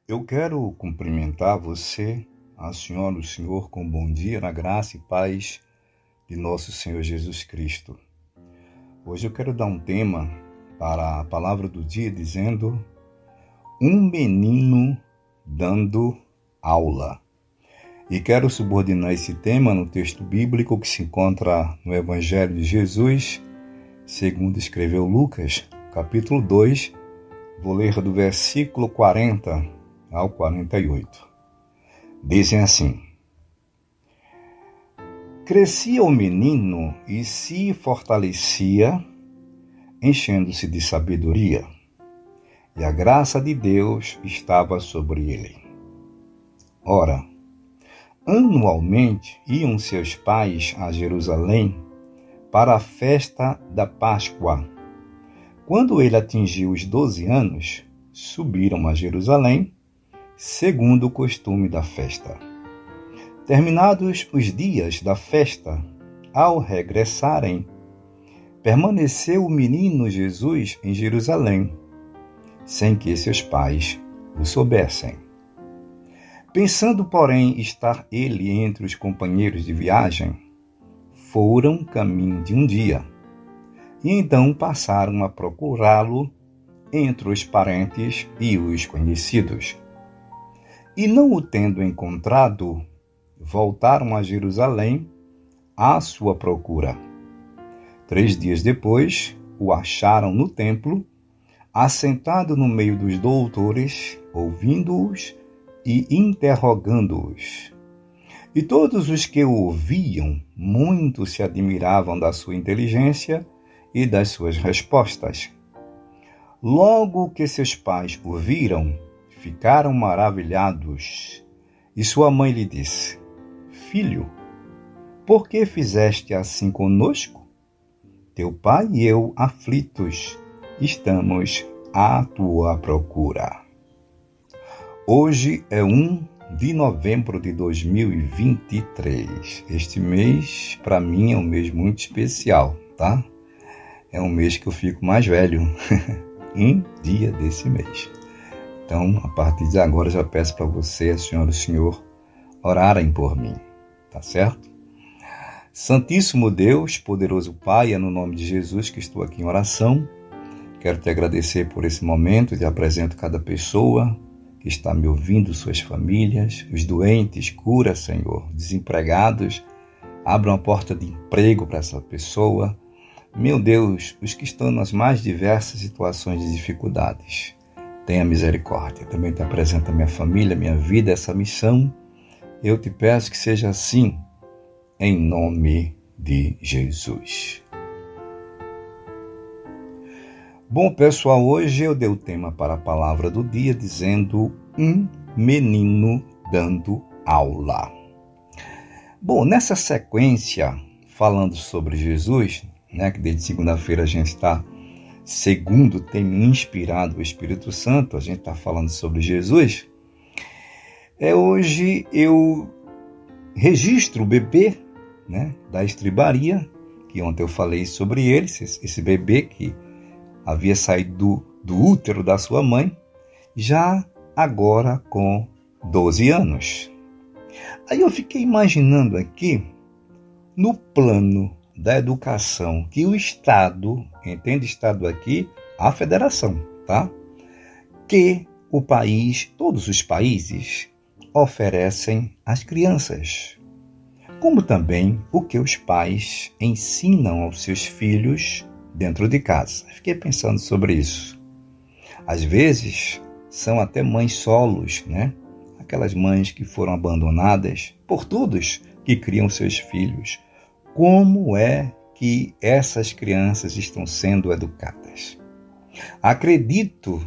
Eu quero cumprimentar você, a senhora, o senhor, com bom dia, na graça e paz de nosso Senhor Jesus Cristo. Hoje eu quero dar um tema para a palavra do dia dizendo: um menino dando aula. E quero subordinar esse tema no texto bíblico que se encontra no Evangelho de Jesus, segundo escreveu Lucas, capítulo 2, vou ler do versículo 40 ao 48. Dizem assim: crescia o menino e se fortalecia, enchendo-se de sabedoria, e a graça de Deus estava sobre ele. Ora, anualmente iam seus pais a Jerusalém para a festa da Páscoa. Quando ele atingiu os 12 anos, subiram a Jerusalém, segundo o costume da festa. Terminados os dias da festa, ao regressarem, permaneceu o menino Jesus em Jerusalém, sem que seus pais o soubessem. Pensando, porém, estar ele entre os companheiros de viagem, foram caminho de um dia, e então passaram a procurá-lo entre os parentes e os conhecidos. E não o tendo encontrado, voltaram a Jerusalém à sua procura. 3 dias depois, o acharam no templo, assentado no meio dos doutores, ouvindo-os e interrogando-os. E todos os que o ouviam, muito se admiravam da sua inteligência e das suas respostas. Logo que seus pais o viram, ficaram maravilhados. E sua mãe lhe disse: filho, por que fizeste assim conosco? Teu pai e eu, aflitos, estamos à tua procura. Hoje é 1 de novembro de 2023. Este mês, para mim, é um mês muito especial, tá? É um mês que eu fico mais velho, um dia desse mês. Então, a partir de agora, já peço para você, a senhora e o senhor, orarem por mim, tá certo? Santíssimo Deus, poderoso Pai, é no nome de Jesus que estou aqui em oração. Quero te agradecer por esse momento, te apresento cada pessoa que está me ouvindo, suas famílias, os doentes, cura, Senhor, desempregados, abra uma porta de emprego para essa pessoa. Meu Deus, os que estão nas mais diversas situações de dificuldades, tenha misericórdia. Também te apresento a minha família, minha vida, essa missão. Eu te peço que seja assim, em nome de Jesus. Bom, pessoal, hoje eu dei o tema para a palavra do dia, dizendo um menino dando aula. Bom, nessa sequência, falando sobre Jesus, que desde segunda-feira a gente está, segundo tem me inspirado o Espírito Santo, a gente está falando sobre Jesus. Hoje eu registro o bebê, da estribaria, que ontem eu falei sobre ele, esse bebê que havia saído do útero da sua mãe, já agora com 12 anos. Aí eu fiquei imaginando aqui, no plano da educação, que o Estado, entende Estado aqui, a federação, tá? Que o país, todos os países, oferecem às crianças, como também o que os pais ensinam aos seus filhos dentro de casa. Fiquei pensando sobre isso. Às vezes, são até mães solos, Aquelas mães que foram abandonadas por todos que criam seus filhos. Como é que essas crianças estão sendo educadas? Acredito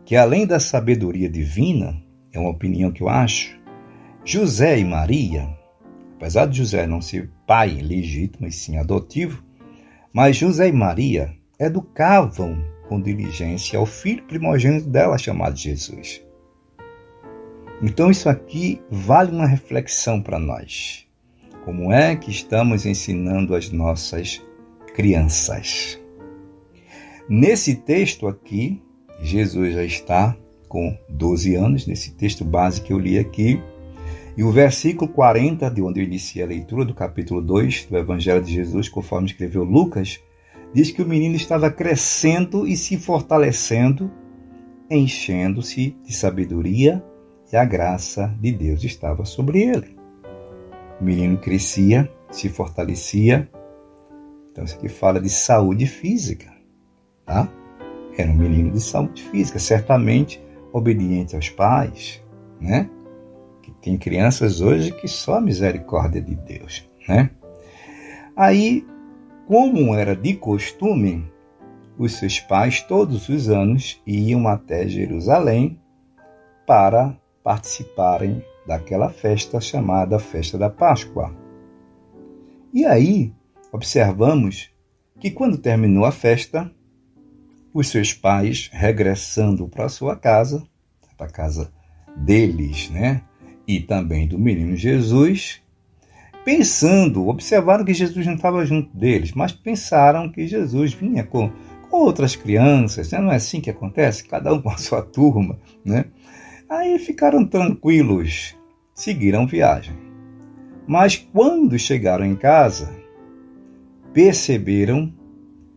que, além da sabedoria divina, é uma opinião que eu acho, José e Maria, apesar de José não ser pai legítimo, e sim adotivo, mas José e Maria educavam com diligência o filho primogênito dela, chamado Jesus. Então isso aqui vale uma reflexão para nós. Como é que estamos ensinando as nossas crianças? Nesse texto aqui, Jesus já está com 12 anos, nesse texto base que eu li aqui. E o versículo 40, de onde eu iniciei a leitura do capítulo 2 do Evangelho de Jesus, conforme escreveu Lucas, diz que o menino estava crescendo e se fortalecendo, enchendo-se de sabedoria, e a graça de Deus estava sobre ele. O menino crescia, se fortalecia. Então isso aqui fala de saúde física, tá? Era um menino de saúde física, certamente obediente aos pais, né? Que tem crianças hoje que só a misericórdia de Deus, né? Aí, como era de costume, os seus pais todos os anos iam até Jerusalém para participarem daquela festa chamada Festa da Páscoa. E aí, observamos que quando terminou a festa, os seus pais, regressando para sua casa, para a casa deles, né? E também do menino Jesus, observaram que Jesus não estava junto deles, mas pensaram que Jesus vinha com outras crianças, né? Não é assim que acontece? Cada um com a sua turma, né? Aí ficaram tranquilos, seguiram viagem. Mas quando chegaram em casa, perceberam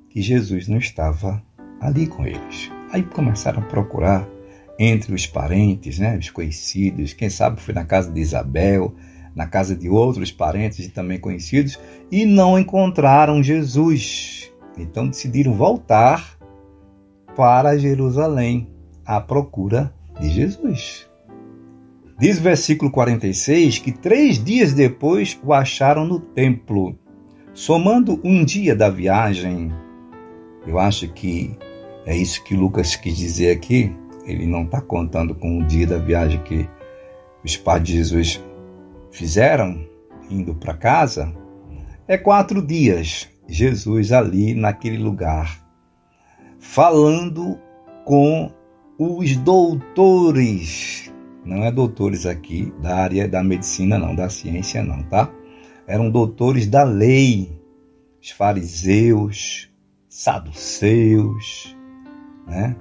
que Jesus não estava ali com eles. Aí começaram a procurar entre os parentes, né, os conhecidos, quem sabe foi na casa de Isabel, na casa de outros parentes e também conhecidos, e não encontraram Jesus. Então decidiram voltar para Jerusalém à procura de Jesus. Diz o versículo 46 que 3 dias depois o acharam no templo, somando um dia da viagem. Eu acho que é isso que Lucas quis dizer aqui. Ele não está contando com o dia da viagem que os pais de Jesus fizeram, indo para casa. É 4 dias, Jesus ali naquele lugar, falando com os doutores. Não é doutores aqui da área da medicina não, da ciência não, tá? Eram doutores da lei, os fariseus, saduceus, né?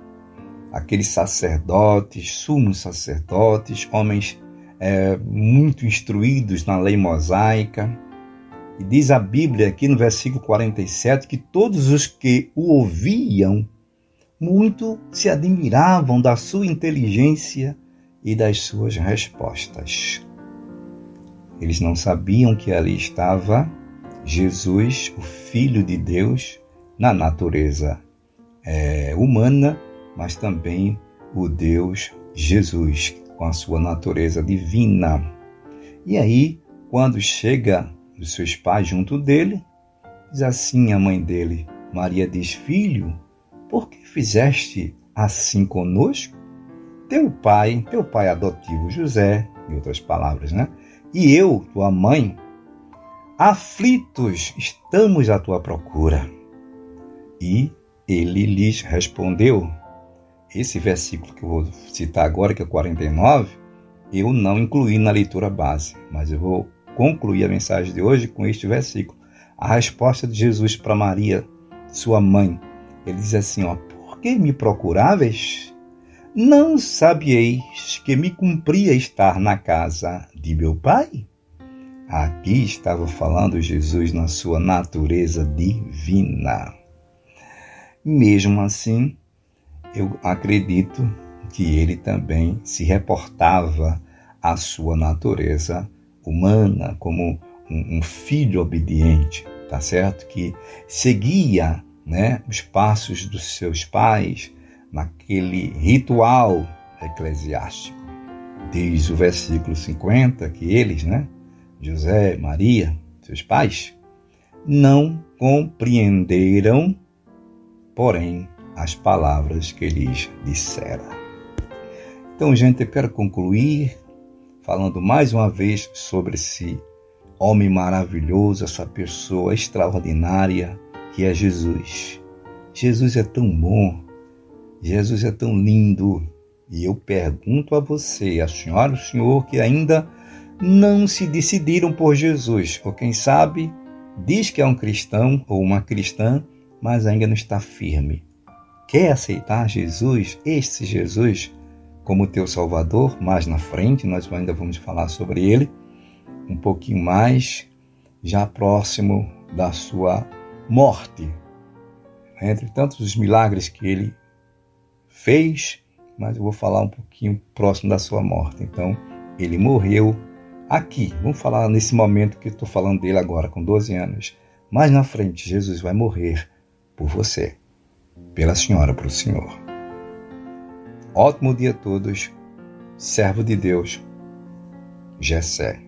Aqueles sacerdotes, sumos sacerdotes, homens muito instruídos na lei mosaica. E diz a Bíblia aqui no versículo 47 que todos os que o ouviam muito se admiravam da sua inteligência e das suas respostas. Eles não sabiam que ali estava Jesus, o Filho de Deus, na natureza humana, mas também o Deus Jesus, com a sua natureza divina. E aí, quando chega os seus pais junto dele, diz assim a mãe dele, Maria diz, filho, por que fizeste assim conosco? Teu pai adotivo José, em outras palavras, né? E eu, tua mãe, aflitos estamos à tua procura. E ele lhes respondeu. Esse versículo que eu vou citar agora, que é 49, eu não incluí na leitura base, mas eu vou concluir a mensagem de hoje com este versículo. A resposta de Jesus para Maria, sua mãe, ele diz assim, por que me procuráveis? Não sabieis que me cumpria estar na casa de meu pai? Aqui estava falando Jesus na sua natureza divina. Mesmo assim, eu acredito que ele também se reportava à sua natureza humana, como um filho obediente, tá certo? Que seguia, né, os passos dos seus pais naquele ritual eclesiástico. Diz o versículo 50 que eles, né, José, Maria, seus pais, não compreenderam, porém, as palavras que lhes dissera. Então, gente, eu quero concluir falando mais uma vez sobre esse homem maravilhoso, essa pessoa extraordinária que é Jesus. Jesus é tão bom, Jesus é tão lindo. E eu pergunto a você, a senhora e o senhor que ainda não se decidiram por Jesus, ou quem sabe diz que é um cristão ou uma cristã, mas ainda não está firme. Quer aceitar Jesus, esse Jesus, como teu Salvador. Mais na frente nós ainda vamos falar sobre ele um pouquinho mais, já próximo da sua morte. Entre tantos os milagres que ele fez, mas eu vou falar um pouquinho próximo da sua morte. Então, ele morreu aqui. Vamos falar nesse momento que eu estou falando dele agora, com 12 anos. Mais na frente, Jesus vai morrer por você, pela senhora, para o Senhor. Ótimo dia a todos. Servo de Deus, Gessé.